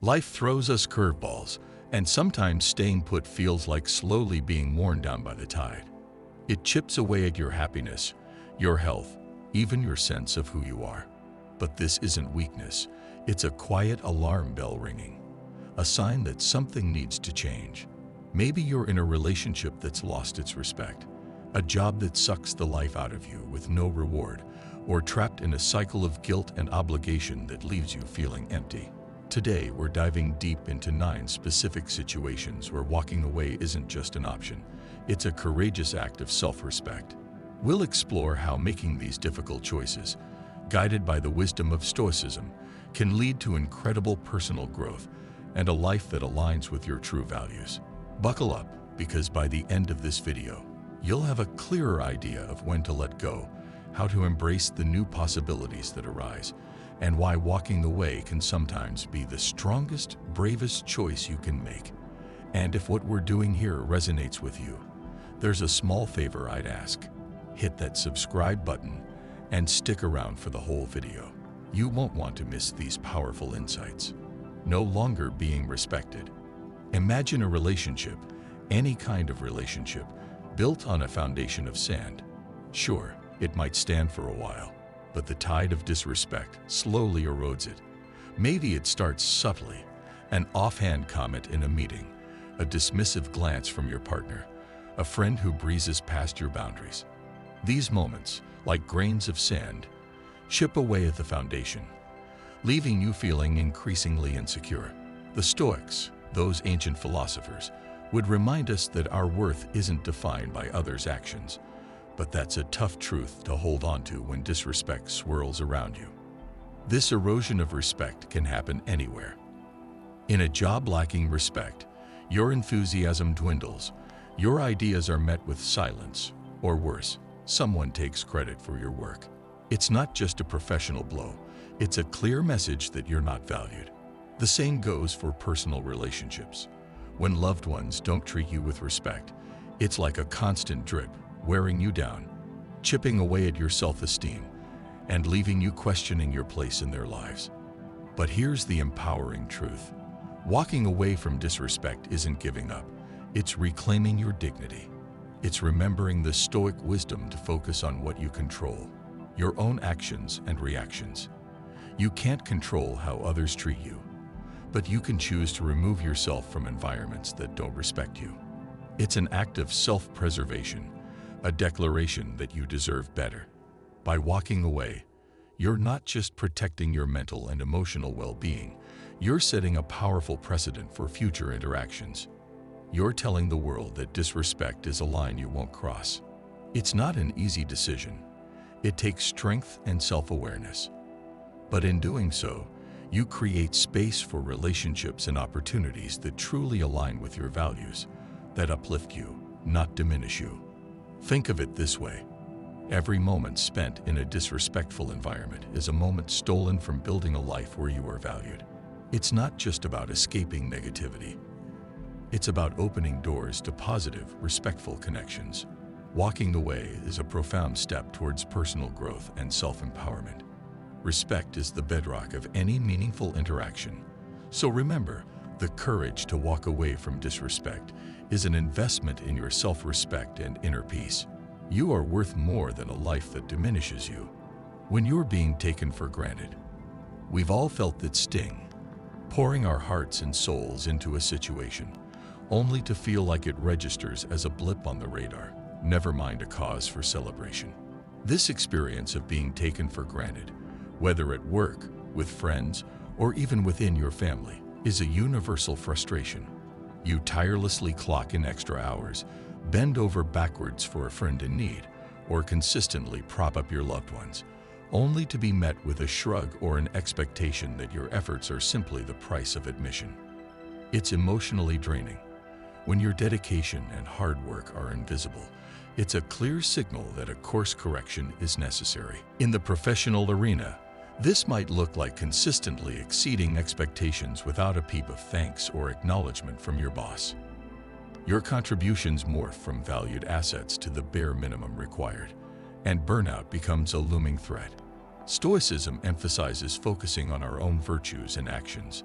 Life throws us curveballs, and sometimes staying put feels like slowly being worn down by the tide. It chips away at your happiness, your health, even your sense of who you are. But this isn't weakness. It's a quiet alarm bell ringing, a sign that something needs to change. Maybe you're in a relationship that's lost its respect, a job that sucks the life out of you with no reward, or trapped in a cycle of guilt and obligation that leaves you feeling empty. Today, we're diving deep into 9 specific situations where walking away isn't just an option, it's a courageous act of self-respect. We'll explore how making these difficult choices, guided by the wisdom of Stoicism, can lead to incredible personal growth and a life that aligns with your true values. Buckle up, because by the end of this video, you'll have a clearer idea of when to let go, how to embrace the new possibilities that arise, and why walking away can sometimes be the strongest, bravest choice you can make. And if what we're doing here resonates with you, there's a small favor I'd ask. Hit that subscribe button and stick around for the whole video. You won't want to miss these powerful insights. No longer being respected. Imagine a relationship, any kind of relationship, built on a foundation of sand. Sure, it might stand for a while, but the tide of disrespect slowly erodes it. Maybe it starts subtly, an offhand comment in a meeting, a dismissive glance from your partner, a friend who breezes past your boundaries. These moments, like grains of sand, chip away at the foundation, leaving you feeling increasingly insecure. The Stoics, those ancient philosophers, would remind us that our worth isn't defined by others' actions, but that's a tough truth to hold on to when disrespect swirls around you. This erosion of respect can happen anywhere. In a job lacking respect, your enthusiasm dwindles, your ideas are met with silence, or worse, someone takes credit for your work. It's not just a professional blow, it's a clear message that you're not valued. The same goes for personal relationships. When loved ones don't treat you with respect, it's like a constant drip, wearing you down, chipping away at your self-esteem, and leaving you questioning your place in their lives. But here's the empowering truth. Walking away from disrespect isn't giving up, it's reclaiming your dignity. It's remembering the Stoic wisdom to focus on what you control, your own actions and reactions. You can't control how others treat you, but you can choose to remove yourself from environments that don't respect you. It's an act of self-preservation, a declaration that you deserve better. By walking away, you're not just protecting your mental and emotional well-being, you're setting a powerful precedent for future interactions. You're telling the world that disrespect is a line you won't cross. It's not an easy decision. It takes strength and self-awareness. But in doing so, you create space for relationships and opportunities that truly align with your values, that uplift you, not diminish you. Think of it this way. Every moment spent in a disrespectful environment is a moment stolen from building a life where you are valued. It's not just about escaping negativity. It's about opening doors to positive, respectful connections. Walking away is a profound step towards personal growth and self-empowerment. Respect is the bedrock of any meaningful interaction. So remember, the courage to walk away from disrespect is an investment in your self-respect and inner peace. You are worth more than a life that diminishes you. When you're being taken for granted, we've all felt that sting, pouring our hearts and souls into a situation, only to feel like it registers as a blip on the radar, never mind a cause for celebration. This experience of being taken for granted, whether at work, with friends, or even within your family, is a universal frustration. You tirelessly clock in extra hours, bend over backwards for a friend in need, or consistently prop up your loved ones, only to be met with a shrug or an expectation that your efforts are simply the price of admission. It's emotionally draining. When your dedication and hard work are invisible, it's a clear signal that a course correction is necessary. In the professional arena, this might look like consistently exceeding expectations without a peep of thanks or acknowledgement from your boss. Your contributions morph from valued assets to the bare minimum required, and burnout becomes a looming threat. Stoicism emphasizes focusing on our own virtues and actions,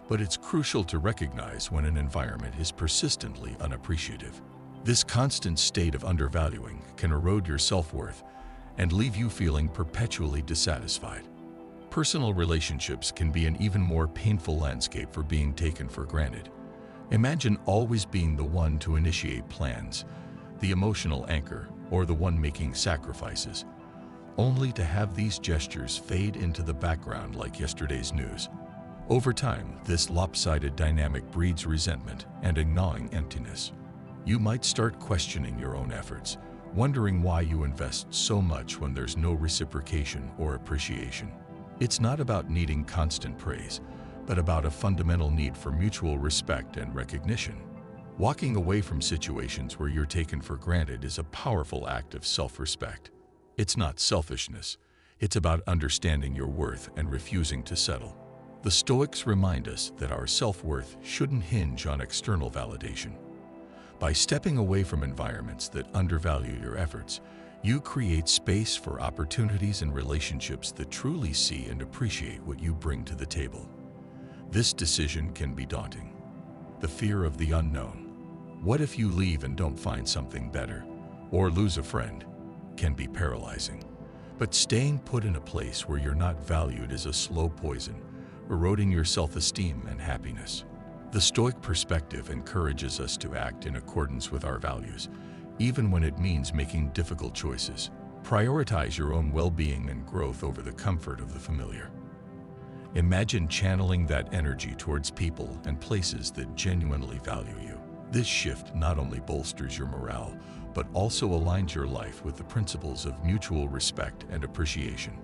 but it's crucial to recognize when an environment is persistently unappreciative. This constant state of undervaluing can erode your self-worth and leave you feeling perpetually dissatisfied. Personal relationships can be an even more painful landscape for being taken for granted. Imagine always being the one to initiate plans, the emotional anchor, or the one making sacrifices, only to have these gestures fade into the background like yesterday's news. Over time, this lopsided dynamic breeds resentment and a gnawing emptiness. You might start questioning your own efforts, wondering why you invest so much when there's no reciprocation or appreciation. It's not about needing constant praise, but about a fundamental need for mutual respect and recognition. Walking away from situations where you're taken for granted is a powerful act of self-respect. It's not selfishness. It's about understanding your worth and refusing to settle. The Stoics remind us that our self-worth shouldn't hinge on external validation. By stepping away from environments that undervalue your efforts, you create space for opportunities and relationships that truly see and appreciate what you bring to the table. This decision can be daunting. The fear of the unknown. What if you leave and don't find something better, or lose a friend, can be paralyzing. But staying put in a place where you're not valued is a slow poison, eroding your self-esteem and happiness. The Stoic perspective encourages us to act in accordance with our values, even when it means making difficult choices. Prioritize your own well-being and growth over the comfort of the familiar. Imagine channeling that energy towards people and places that genuinely value you. This shift not only bolsters your morale, but also aligns your life with the principles of mutual respect and appreciation.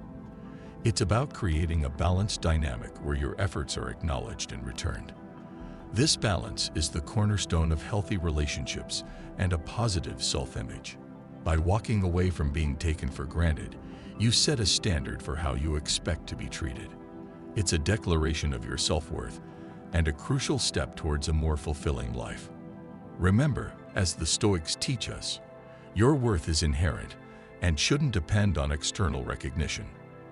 It's about creating a balanced dynamic where your efforts are acknowledged and returned. This balance is the cornerstone of healthy relationships and a positive self-image. By walking away from being taken for granted, you set a standard for how you expect to be treated. It's a declaration of your self-worth and a crucial step towards a more fulfilling life. Remember, as the Stoics teach us, your worth is inherent and shouldn't depend on external recognition.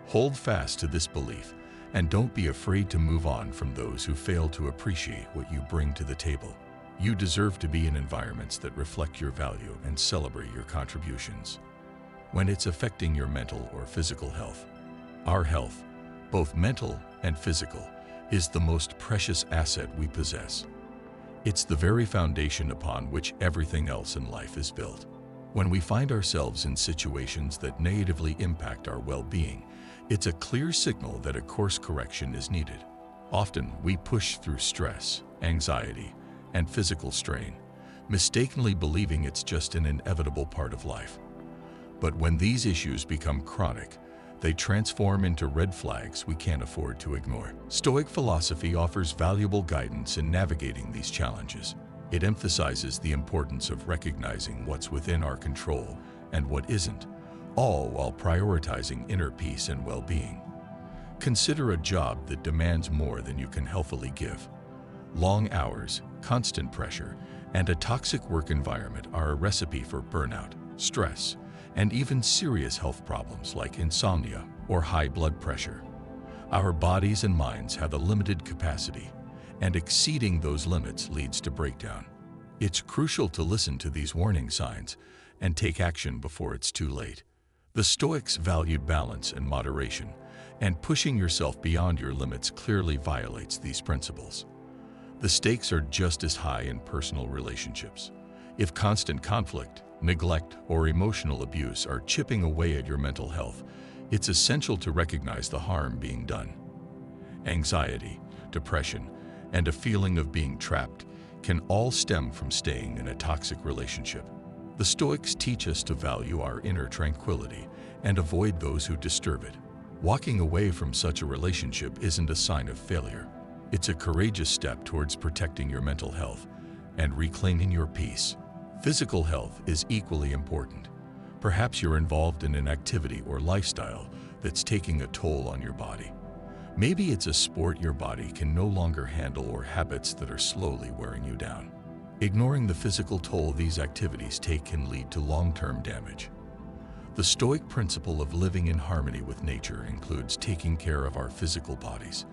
Hold fast to this belief and don't be afraid to move on from those who fail to appreciate what you bring to the table. You deserve to be in environments that reflect your value and celebrate your contributions. When it's affecting your mental or physical health, our health, both mental and physical, is the most precious asset we possess. It's the very foundation upon which everything else in life is built. When we find ourselves in situations that negatively impact our well-being, it's a clear signal that a course correction is needed. Often, we push through stress, anxiety, and physical strain, mistakenly believing it's just an inevitable part of life. But when these issues become chronic, they transform into red flags we can't afford to ignore. Stoic philosophy offers valuable guidance in navigating these challenges. It emphasizes the importance of recognizing what's within our control and what isn't, all while prioritizing inner peace and well-being. Consider a job that demands more than you can healthily give. Long hours, constant pressure, and a toxic work environment are a recipe for burnout, stress, and even serious health problems like insomnia or high blood pressure. Our bodies and minds have a limited capacity, and exceeding those limits leads to breakdown. It's crucial to listen to these warning signs and take action before it's too late. The Stoics valued balance and moderation, and pushing yourself beyond your limits clearly violates these principles. The stakes are just as high in personal relationships. If constant conflict, neglect, or emotional abuse are chipping away at your mental health, it's essential to recognize the harm being done. Anxiety, depression, and a feeling of being trapped can all stem from staying in a toxic relationship. The Stoics teach us to value our inner tranquility and avoid those who disturb it. Walking away from such a relationship isn't a sign of failure. It's a courageous step towards protecting your mental health and reclaiming your peace. Physical health is equally important. Perhaps you're involved in an activity or lifestyle that's taking a toll on your body. Maybe it's a sport your body can no longer handle or habits that are slowly wearing you down. Ignoring the physical toll these activities take can lead to long-term damage. The Stoic principle of living in harmony with nature includes taking care of our physical bodies,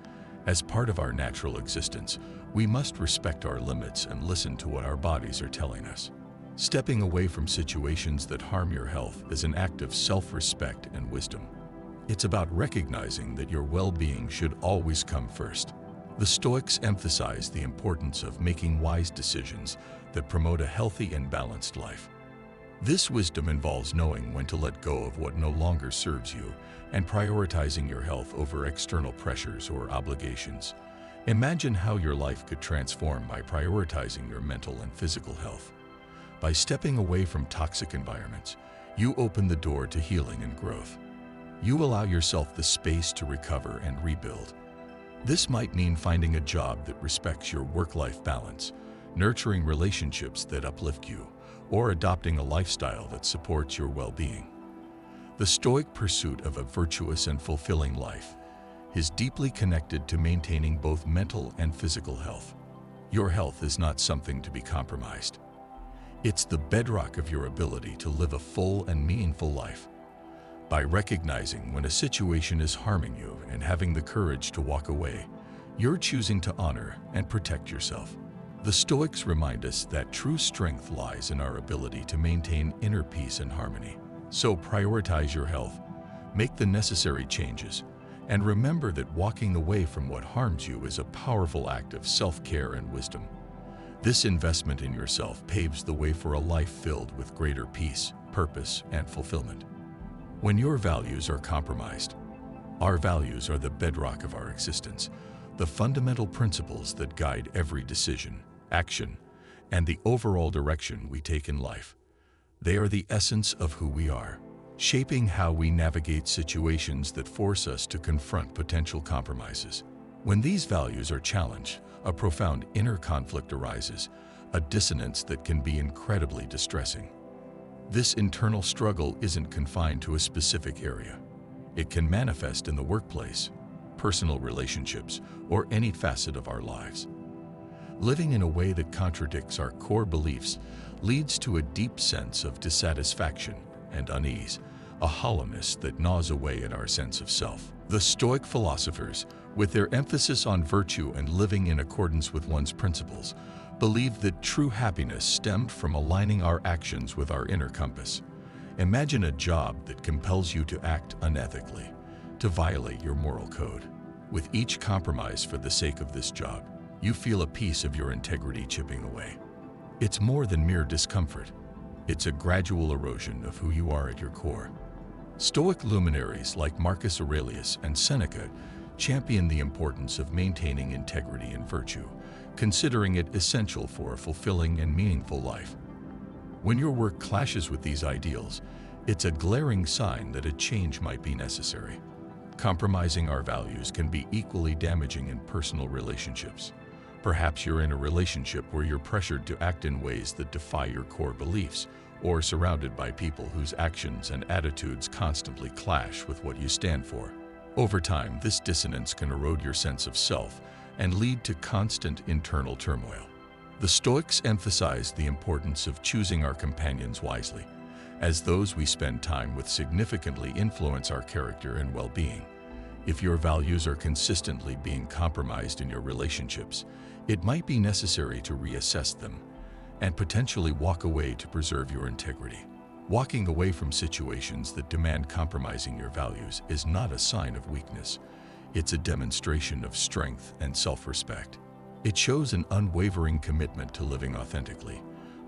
As part of our natural existence, we must respect our limits and listen to what our bodies are telling us. Stepping away from situations that harm your health is an act of self-respect and wisdom. It's about recognizing that your well-being should always come first. The Stoics emphasize the importance of making wise decisions that promote a healthy and balanced life. This wisdom involves knowing when to let go of what no longer serves you and prioritizing your health over external pressures or obligations. Imagine how your life could transform by prioritizing your mental and physical health. By stepping away from toxic environments, you open the door to healing and growth. You allow yourself the space to recover and rebuild. This might mean finding a job that respects your work-life balance, nurturing relationships that uplift you, or adopting a lifestyle that supports your well-being. The Stoic pursuit of a virtuous and fulfilling life is deeply connected to maintaining both mental and physical health. Your health is not something to be compromised. It's the bedrock of your ability to live a full and meaningful life. By recognizing when a situation is harming you and having the courage to walk away, you're choosing to honor and protect yourself. The Stoics remind us that true strength lies in our ability to maintain inner peace and harmony. So prioritize your health, make the necessary changes, and remember that walking away from what harms you is a powerful act of self-care and wisdom. This investment in yourself paves the way for a life filled with greater peace, purpose, and fulfillment. When your values are compromised, our values are the bedrock of our existence, the fundamental principles that guide every decision, action, and the overall direction we take in life. They are the essence of who we are, shaping how we navigate situations that force us to confront potential compromises. When these values are challenged, a profound inner conflict arises, a dissonance that can be incredibly distressing. This internal struggle isn't confined to a specific area. It can manifest in the workplace, personal relationships, or any facet of our lives. Living in a way that contradicts our core beliefs leads to a deep sense of dissatisfaction and unease, a hollowness that gnaws away at our sense of self. The Stoic philosophers, with their emphasis on virtue and living in accordance with one's principles, believed that true happiness stemmed from aligning our actions with our inner compass. Imagine a job that compels you to act unethically, to violate your moral code. With each compromise for the sake of this job, you feel a piece of your integrity chipping away. It's more than mere discomfort. It's a gradual erosion of who you are at your core. Stoic luminaries like Marcus Aurelius and Seneca champion the importance of maintaining integrity and virtue, considering it essential for a fulfilling and meaningful life. When your work clashes with these ideals, it's a glaring sign that a change might be necessary. Compromising our values can be equally damaging in personal relationships. Perhaps you're in a relationship where you're pressured to act in ways that defy your core beliefs, or surrounded by people whose actions and attitudes constantly clash with what you stand for. Over time, this dissonance can erode your sense of self and lead to constant internal turmoil. The Stoics emphasize the importance of choosing our companions wisely, as those we spend time with significantly influence our character and well-being. If your values are consistently being compromised in your relationships, it might be necessary to reassess them and potentially walk away to preserve your integrity. Walking away from situations that demand compromising your values is not a sign of weakness. It's a demonstration of strength and self-respect. It shows an unwavering commitment to living authentically,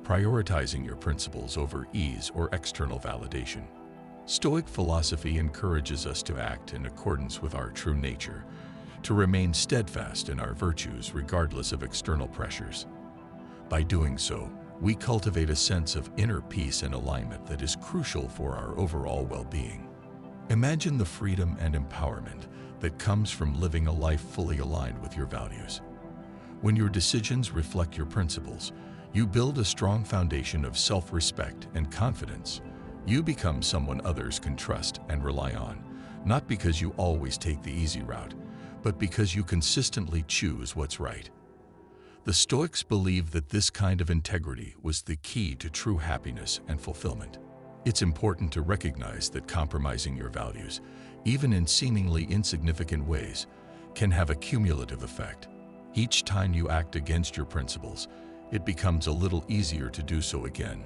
prioritizing your principles over ease or external validation. Stoic philosophy encourages us to act in accordance with our true nature, to remain steadfast in our virtues regardless of external pressures. By doing so, we cultivate a sense of inner peace and alignment that is crucial for our overall well-being. Imagine the freedom and empowerment that comes from living a life fully aligned with your values. When your decisions reflect your principles, you build a strong foundation of self-respect and confidence. You become someone others can trust and rely on, not because you always take the easy route, but because you consistently choose what's right. The Stoics believe that this kind of integrity was the key to true happiness and fulfillment. It's important to recognize that compromising your values, even in seemingly insignificant ways, can have a cumulative effect. Each time you act against your principles, it becomes a little easier to do so again,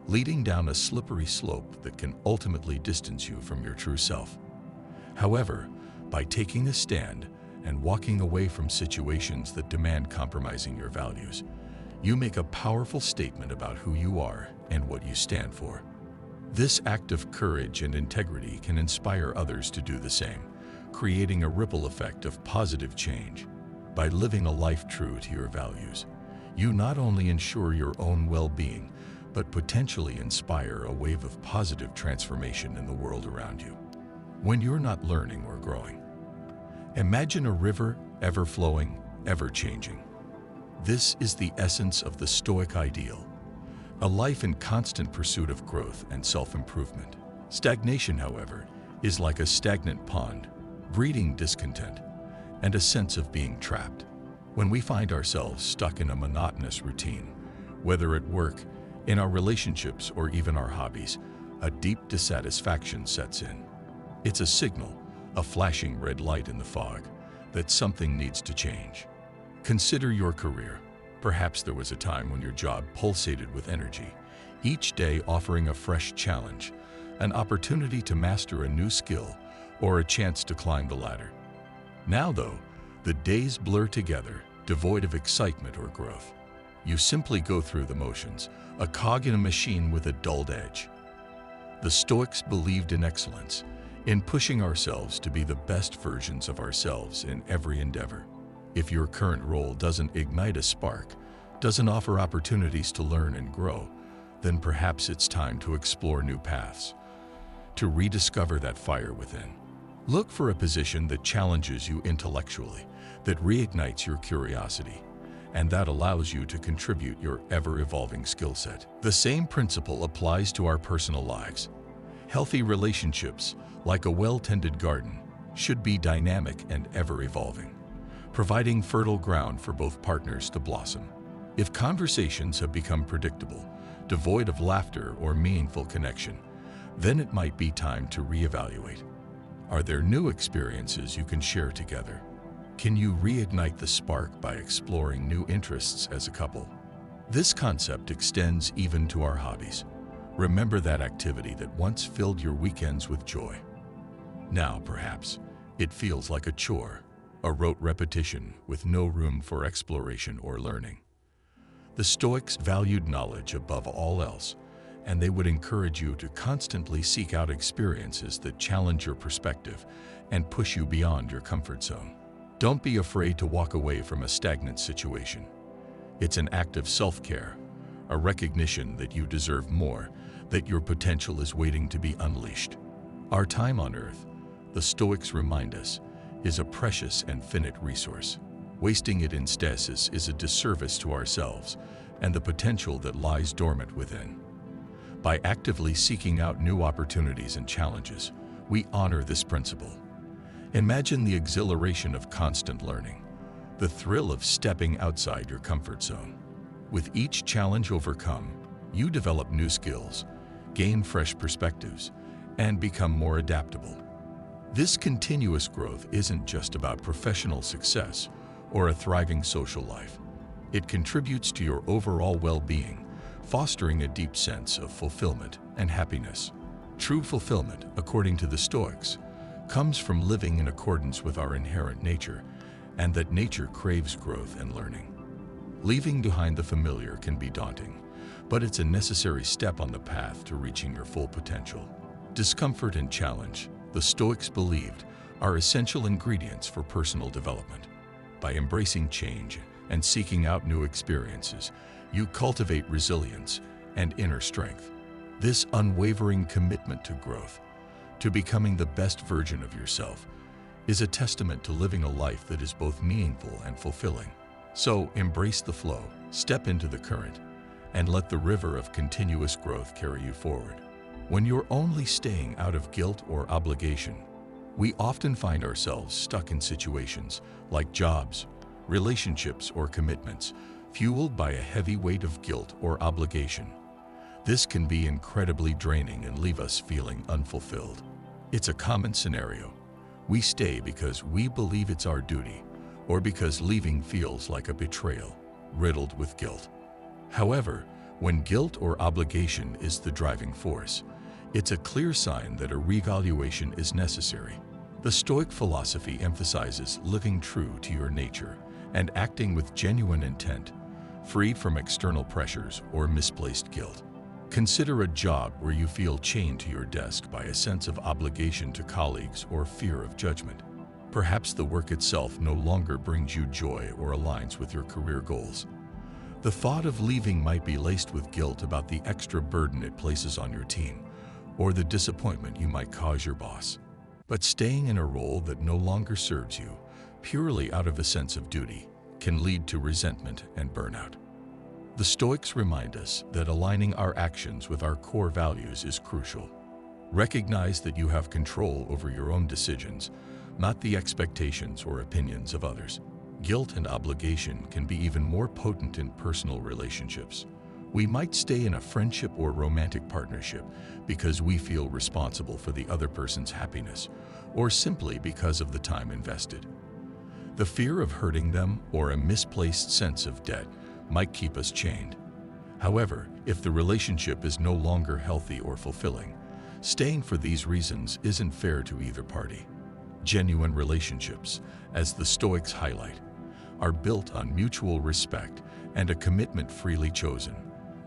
leading down a slippery slope that can ultimately distance you from your true self. However, by taking a stand and walking away from situations that demand compromising your values, you make a powerful statement about who you are and what you stand for. This act of courage and integrity can inspire others to do the same, creating a ripple effect of positive change. By living a life true to your values, you not only ensure your own well-being, but potentially inspire a wave of positive transformation in the world around you. When you're not learning or growing, imagine a river, ever flowing, ever changing. This is the essence of the Stoic ideal, a life in constant pursuit of growth and self-improvement. Stagnation, however, is like a stagnant pond, breeding discontent and a sense of being trapped. When we find ourselves stuck in a monotonous routine, whether at work, in our relationships, or even our hobbies, a deep dissatisfaction sets in. It's a signal, a flashing red light in the fog, that something needs to change. Consider your career. Perhaps there was a time when your job pulsated with energy, each day offering a fresh challenge, an opportunity to master a new skill, or a chance to climb the ladder. Now, though, the days blur together, devoid of excitement or growth. You simply go through the motions, a cog in a machine with a dulled edge. The Stoics believed in excellence, in pushing ourselves to be the best versions of ourselves in every endeavor. If your current role doesn't ignite a spark, doesn't offer opportunities to learn and grow, then perhaps it's time to explore new paths, to rediscover that fire within. Look for a position that challenges you intellectually, that reignites your curiosity, and that allows you to contribute your ever-evolving skill set. The same principle applies to our personal lives. Healthy relationships, like a well-tended garden, should be dynamic and ever-evolving, providing fertile ground for both partners to blossom. If conversations have become predictable, devoid of laughter or meaningful connection, then it might be time to reevaluate. Are there new experiences you can share together? Can you reignite the spark by exploring new interests as a couple? This concept extends even to our hobbies. Remember that activity that once filled your weekends with joy. Now, perhaps, it feels like a chore, a rote repetition with no room for exploration or learning. The Stoics valued knowledge above all else, and they would encourage you to constantly seek out experiences that challenge your perspective and push you beyond your comfort zone. Don't be afraid to walk away from a stagnant situation. It's an act of self-care, a recognition that you deserve more, that your potential is waiting to be unleashed. Our time on Earth, the Stoics remind us, is a precious and finite resource. Wasting it in stasis is a disservice to ourselves and the potential that lies dormant within. By actively seeking out new opportunities and challenges, we honor this principle. Imagine the exhilaration of constant learning, the thrill of stepping outside your comfort zone. With each challenge overcome, you develop new skills, gain fresh perspectives, and become more adaptable. This continuous growth isn't just about professional success or a thriving social life. It contributes to your overall well-being, fostering a deep sense of fulfillment and happiness. True fulfillment, according to the Stoics, comes from living in accordance with our inherent nature, and that nature craves growth and learning. Leaving behind the familiar can be daunting, but it's a necessary step on the path to reaching your full potential. Discomfort and challenge, the Stoics believed, are essential ingredients for personal development. By embracing change and seeking out new experiences, you cultivate resilience and inner strength. This unwavering commitment to growth, to becoming the best version of yourself, is a testament to living a life that is both meaningful and fulfilling. So embrace the flow, step into the current, and let the river of continuous growth carry you forward. When you're only staying out of guilt or obligation, we often find ourselves stuck in situations like jobs, relationships, or commitments, fueled by a heavy weight of guilt or obligation. This can be incredibly draining and leave us feeling unfulfilled. It's a common scenario, We stay because we believe it's our duty, or because leaving feels like a betrayal, riddled with guilt. However, when guilt or obligation is the driving force, it's a clear sign that a reevaluation is necessary. The Stoic philosophy emphasizes living true to your nature and acting with genuine intent, freed from external pressures or misplaced guilt. Consider a job where you feel chained to your desk by a sense of obligation to colleagues or fear of judgment. Perhaps the work itself no longer brings you joy or aligns with your career goals. The thought of leaving might be laced with guilt about the extra burden it places on your team, or the disappointment you might cause your boss. But staying in a role that no longer serves you, purely out of a sense of duty, can lead to resentment and burnout. The Stoics remind us that aligning our actions with our core values is crucial. Recognize that you have control over your own decisions, not the expectations or opinions of others. Guilt and obligation can be even more potent in personal relationships. We might stay in a friendship or romantic partnership because we feel responsible for the other person's happiness, or simply because of the time invested. The fear of hurting them or a misplaced sense of debt might keep us chained. However, if the relationship is no longer healthy or fulfilling, staying for these reasons isn't fair to either party. Genuine relationships, as the Stoics highlight, are built on mutual respect and a commitment freely chosen,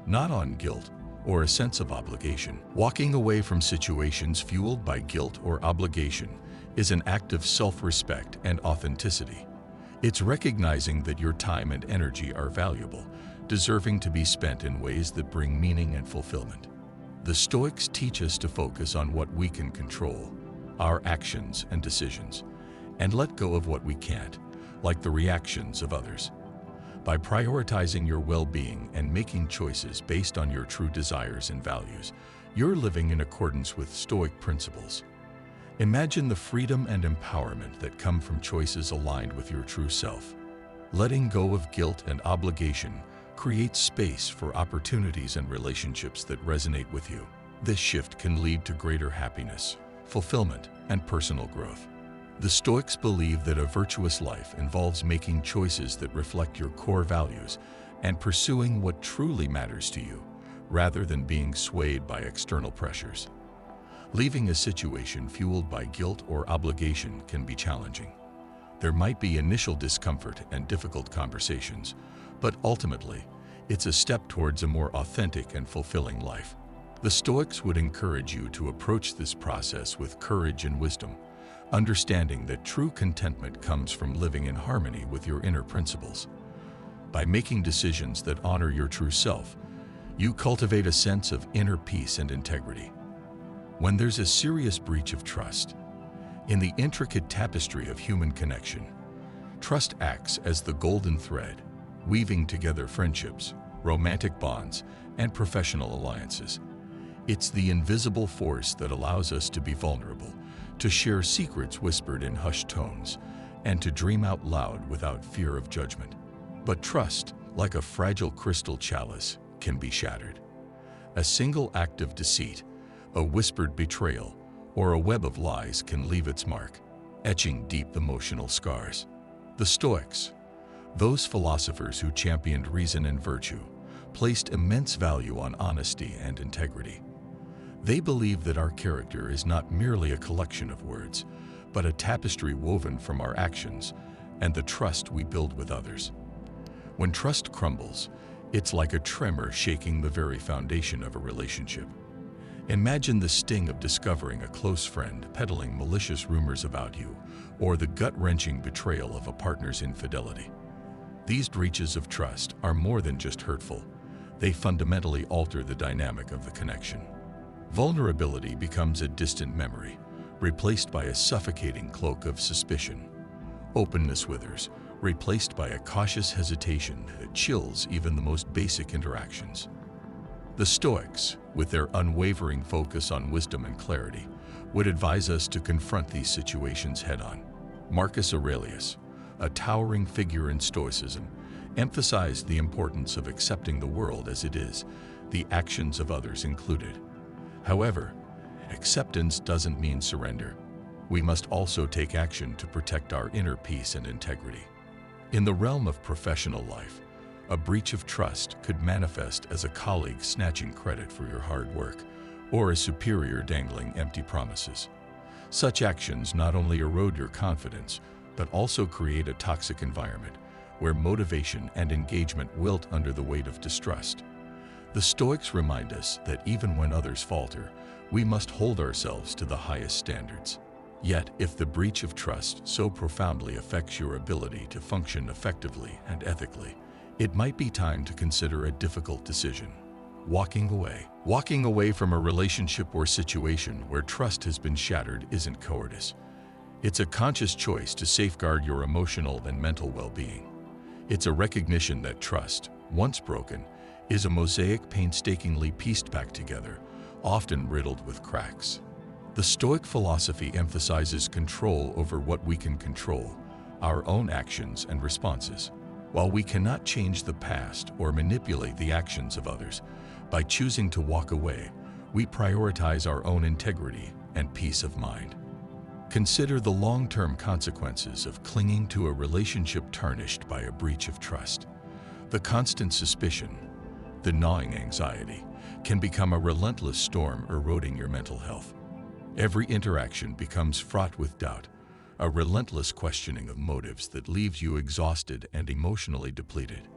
not on guilt or a sense of obligation. Walking away from situations fueled by guilt or obligation is an act of self-respect and authenticity. It's recognizing that your time and energy are valuable, deserving to be spent in ways that bring meaning and fulfillment. The Stoics teach us to focus on what we can control, our actions and decisions, and let go of what we can't, like the reactions of others. By prioritizing your well-being and making choices based on your true desires and values, you're living in accordance with Stoic principles. Imagine the freedom and empowerment that come from choices aligned with your true self. Letting go of guilt and obligation creates space for opportunities and relationships that resonate with you. This shift can lead to greater happiness, fulfillment, and personal growth. The Stoics believe that a virtuous life involves making choices that reflect your core values and pursuing what truly matters to you, rather than being swayed by external pressures. Leaving a situation fueled by guilt or obligation can be challenging. There might be initial discomfort and difficult conversations, but ultimately, it's a step towards a more authentic and fulfilling life. The Stoics would encourage you to approach this process with courage and wisdom, understanding that true contentment comes from living in harmony with your inner principles. By making decisions that honor your true self, you cultivate a sense of inner peace and integrity. When there's a serious breach of trust, in the intricate tapestry of human connection, trust acts as the golden thread, weaving together friendships, romantic bonds, and professional alliances. It's the invisible force that allows us to be vulnerable, to share secrets whispered in hushed tones, and to dream out loud without fear of judgment. But trust, like a fragile crystal chalice, can be shattered. A single act of deceit, a whispered betrayal, or a web of lies can leave its mark, etching deep emotional scars. The Stoics, those philosophers who championed reason and virtue, placed immense value on honesty and integrity. They believe that our character is not merely a collection of words, but a tapestry woven from our actions and the trust we build with others. When trust crumbles, it's like a tremor shaking the very foundation of a relationship. Imagine the sting of discovering a close friend peddling malicious rumors about you, or the gut-wrenching betrayal of a partner's infidelity. These breaches of trust are more than just hurtful. They fundamentally alter the dynamic of the connection. Vulnerability becomes a distant memory, replaced by a suffocating cloak of suspicion. Openness withers, replaced by a cautious hesitation that chills even the most basic interactions. The Stoics, with their unwavering focus on wisdom and clarity, would advise us to confront these situations head-on. Marcus Aurelius, a towering figure in Stoicism, emphasized the importance of accepting the world as it is, the actions of others included. However, acceptance doesn't mean surrender. we must also take action to protect our inner peace and integrity. In the realm of professional life, a breach of trust could manifest as a colleague snatching credit for your hard work, or a superior dangling empty promises. Such actions not only erode your confidence, but also create a toxic environment where motivation and engagement wilt under the weight of distrust. The Stoics remind us that even when others falter, we must hold ourselves to the highest standards. Yet, if the breach of trust so profoundly affects your ability to function effectively and ethically, it might be time to consider a difficult decision: walking away. Walking away from a relationship or situation where trust has been shattered isn't cowardice. It's a conscious choice to safeguard your emotional and mental well-being. It's a recognition that trust, once broken, is a mosaic painstakingly pieced back together, often riddled with cracks. The Stoic philosophy emphasizes control over what we can control, our own actions and responses. While we cannot change the past or manipulate the actions of others, by choosing to walk away, we prioritize our own integrity and peace of mind. Consider the long-term consequences of clinging to a relationship tarnished by a breach of trust. The constant suspicion, the gnawing anxiety, can become a relentless storm eroding your mental health. Every interaction becomes fraught with doubt, a relentless questioning of motives that leaves you exhausted and emotionally depleted.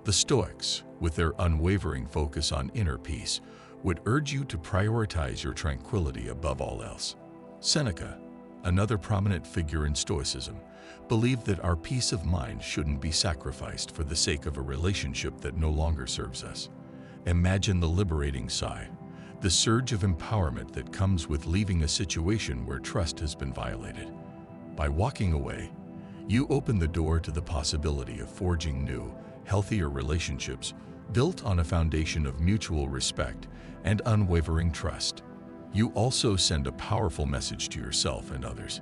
The Stoics, with their unwavering focus on inner peace, would urge you to prioritize your tranquility above all else. Seneca, another prominent figure in Stoicism, believed that our peace of mind shouldn't be sacrificed for the sake of a relationship that no longer serves us. Imagine the liberating sigh, the surge of empowerment that comes with leaving a situation where trust has been violated. By walking away, you open the door to the possibility of forging new, healthier relationships built on a foundation of mutual respect and unwavering trust. You also send a powerful message to yourself and others.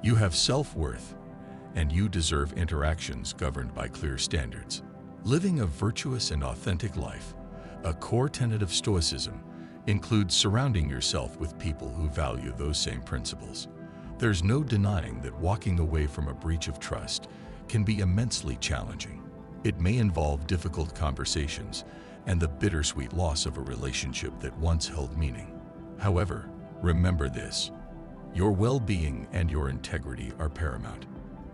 You have self-worth, and you deserve interactions governed by clear standards. Living a virtuous and authentic life, a core tenet of Stoicism, includes surrounding yourself with people who value those same principles. There's no denying that walking away from a breach of trust can be immensely challenging. It may involve difficult conversations and the bittersweet loss of a relationship that once held meaning. However, remember this: your well-being and your integrity are paramount.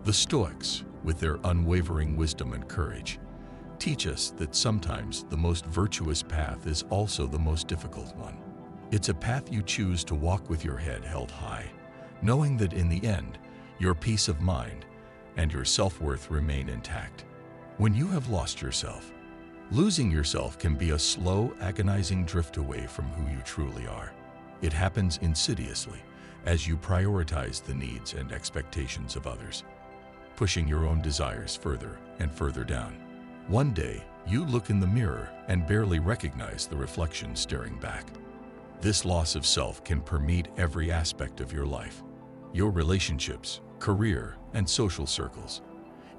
The Stoics, with their unwavering wisdom and courage, teach us that sometimes the most virtuous path is also the most difficult one. It's a path you choose to walk with your head held high, knowing that in the end, your peace of mind and your self-worth remain intact. When you have lost yourself, losing yourself can be a slow, agonizing drift away from who you truly are. It happens insidiously as you prioritize the needs and expectations of others, pushing your own desires further and further down. One day, you look in the mirror and barely recognize the reflection staring back. This loss of self can permeate every aspect of your life, your relationships, career, and social circles.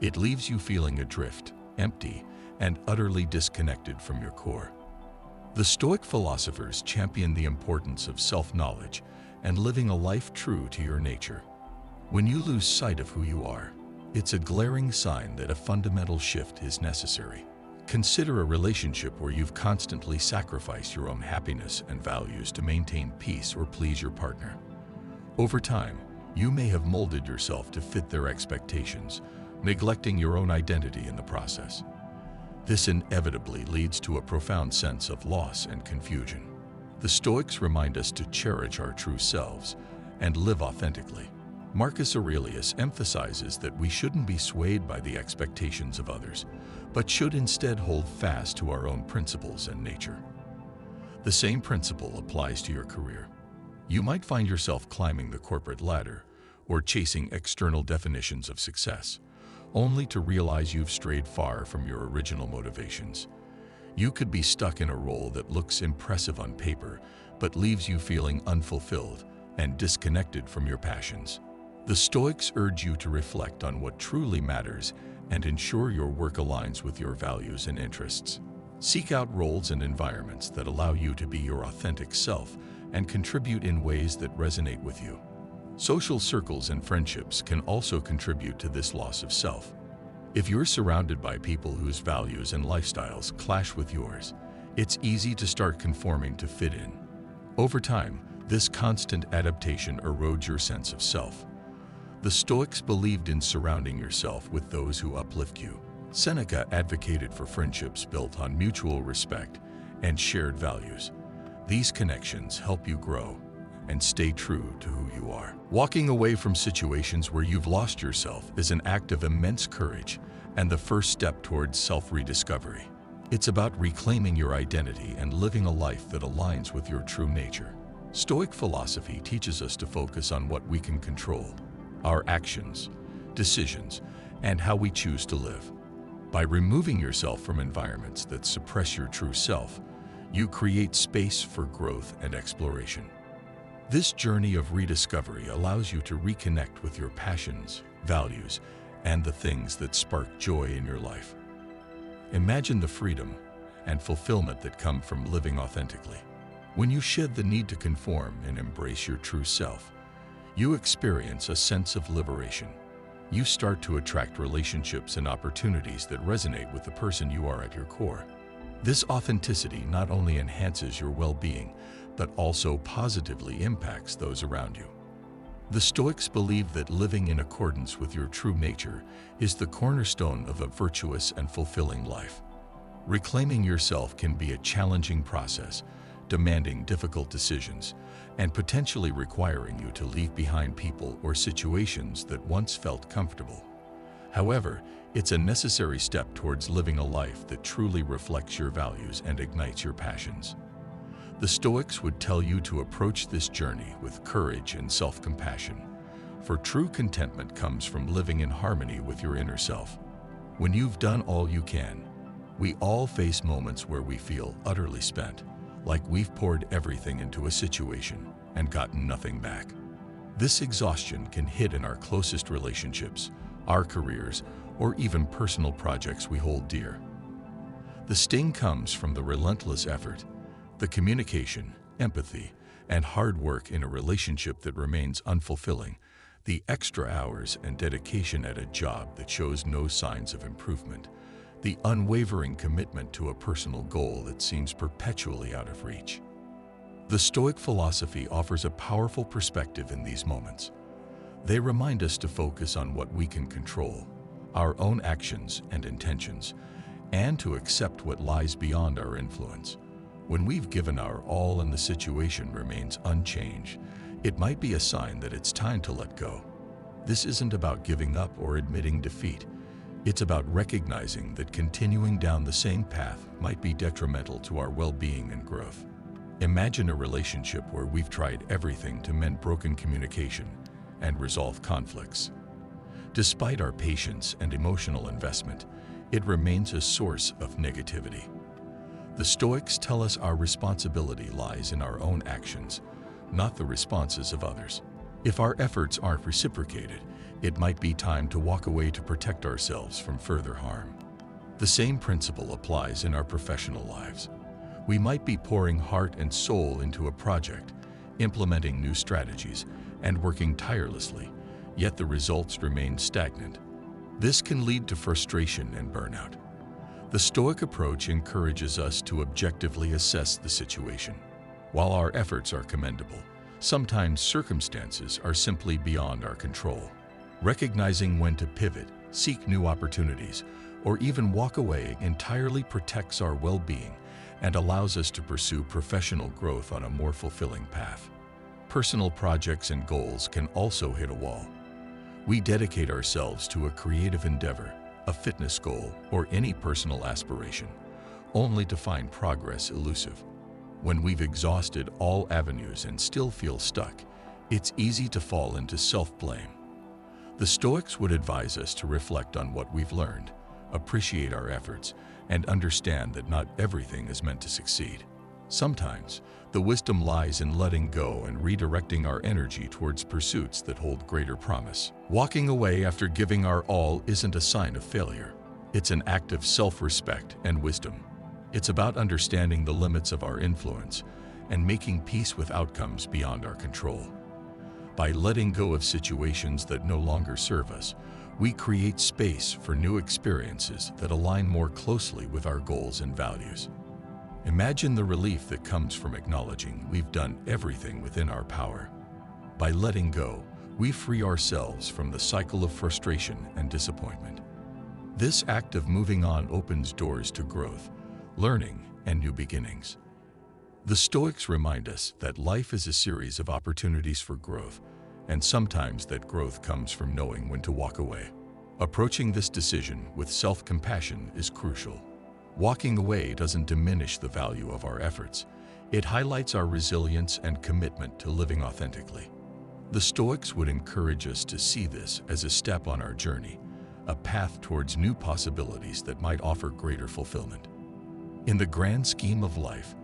It leaves you feeling adrift, empty, and utterly disconnected from your core. The Stoic philosophers champion the importance of self-knowledge and living a life true to your nature. When you lose sight of who you are, it's a glaring sign that a fundamental shift is necessary. Consider a relationship where you've constantly sacrificed your own happiness and values to maintain peace or please your partner. Over time, you may have molded yourself to fit their expectations, neglecting your own identity in the process. This inevitably leads to a profound sense of loss and confusion. The Stoics remind us to cherish our true selves and live authentically. Marcus Aurelius emphasizes that we shouldn't be swayed by the expectations of others, but should instead hold fast to our own principles and nature. The same principle applies to your career. You might find yourself climbing the corporate ladder or chasing external definitions of success, only to realize you've strayed far from your original motivations. You could be stuck in a role that looks impressive on paper, but leaves you feeling unfulfilled and disconnected from your passions. The Stoics urge you to reflect on what truly matters and ensure your work aligns with your values and interests. Seek out roles and environments that allow you to be your authentic self and contribute in ways that resonate with you. Social circles and friendships can also contribute to this loss of self. If you're surrounded by people whose values and lifestyles clash with yours, it's easy to start conforming to fit in. Over time, this constant adaptation erodes your sense of self. The Stoics believed in surrounding yourself with those who uplift you. Seneca advocated for friendships built on mutual respect and shared values. These connections help you grow and stay true to who you are. Walking away from situations where you've lost yourself is an act of immense courage and the first step towards self-rediscovery. It's about reclaiming your identity and living a life that aligns with your true nature. Stoic philosophy teaches us to focus on what we can control, our actions, decisions, and how we choose to live. By removing yourself from environments that suppress your true self, you create space for growth and exploration. This journey of rediscovery allows you to reconnect with your passions, values, and the things that spark joy in your life. Imagine the freedom and fulfillment that come from living authentically. When you shed the need to conform and embrace your true self, you experience a sense of liberation. You start to attract relationships and opportunities that resonate with the person you are at your core. This authenticity not only enhances your well-being, but also positively impacts those around you. The Stoics believe that living in accordance with your true nature is the cornerstone of a virtuous and fulfilling life. Reclaiming yourself can be a challenging process, demanding difficult decisions, and potentially requiring you to leave behind people or situations that once felt comfortable. However, it's a necessary step towards living a life that truly reflects your values and ignites your passions. The Stoics would tell you to approach this journey with courage and self-compassion, for true contentment comes from living in harmony with your inner self. When you've done all you can, we all face moments where we feel utterly spent, like we've poured everything into a situation and gotten nothing back. This exhaustion can hit in our closest relationships, our careers, or even personal projects we hold dear. The sting comes from the relentless effort, the communication, empathy, and hard work in a relationship that remains unfulfilling, the extra hours and dedication at a job that shows no signs of improvement, the unwavering commitment to a personal goal that seems perpetually out of reach. The Stoic philosophy offers a powerful perspective in these moments. They remind us to focus on what we can control, our own actions and intentions, and to accept what lies beyond our influence. When we've given our all and the situation remains unchanged, it might be a sign that it's time to let go. This isn't about giving up or admitting defeat. It's about recognizing that continuing down the same path might be detrimental to our well-being and growth. Imagine a relationship where we've tried everything to mend broken communication and resolve conflicts. Despite our patience and emotional investment, it remains a source of negativity. The Stoics tell us our responsibility lies in our own actions, not the responses of others. If our efforts aren't reciprocated, it might be time to walk away to protect ourselves from further harm. The same principle applies in our professional lives. We might be pouring heart and soul into a project, implementing new strategies, and working tirelessly, yet the results remain stagnant. This can lead to frustration and burnout. The Stoic approach encourages us to objectively assess the situation. While our efforts are commendable, sometimes circumstances are simply beyond our control. Recognizing when to pivot, seek new opportunities, or even walk away entirely protects our well-being and allows us to pursue professional growth on a more fulfilling path. Personal projects and goals can also hit a wall. We dedicate ourselves to a creative endeavor, a fitness goal, or any personal aspiration, only to find progress elusive. When we've exhausted all avenues and still feel stuck, it's easy to fall into self-blame. The Stoics would advise us to reflect on what we've learned, appreciate our efforts, and understand that not everything is meant to succeed. Sometimes, the wisdom lies in letting go and redirecting our energy towards pursuits that hold greater promise. Walking away after giving our all isn't a sign of failure. It's an act of self-respect and wisdom. It's about understanding the limits of our influence and making peace with outcomes beyond our control. By letting go of situations that no longer serve us, we create space for new experiences that align more closely with our goals and values. Imagine the relief that comes from acknowledging we've done everything within our power. By letting go, we free ourselves from the cycle of frustration and disappointment. This act of moving on opens doors to growth, learning, and new beginnings. The Stoics remind us that life is a series of opportunities for growth, and sometimes that growth comes from knowing when to walk away. Approaching this decision with self-compassion is crucial. Walking away doesn't diminish the value of our efforts. It highlights our resilience and commitment to living authentically. The Stoics would encourage us to see this as a step on our journey, a path towards new possibilities that might offer greater fulfillment. In the grand scheme of life,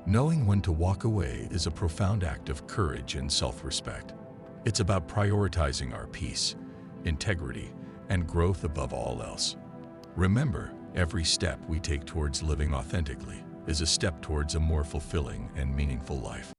knowing when to walk away is a profound act of courage and self-respect. It's about prioritizing our peace, integrity, and growth above all else. Remember, every step we take towards living authentically is a step towards a more fulfilling and meaningful life.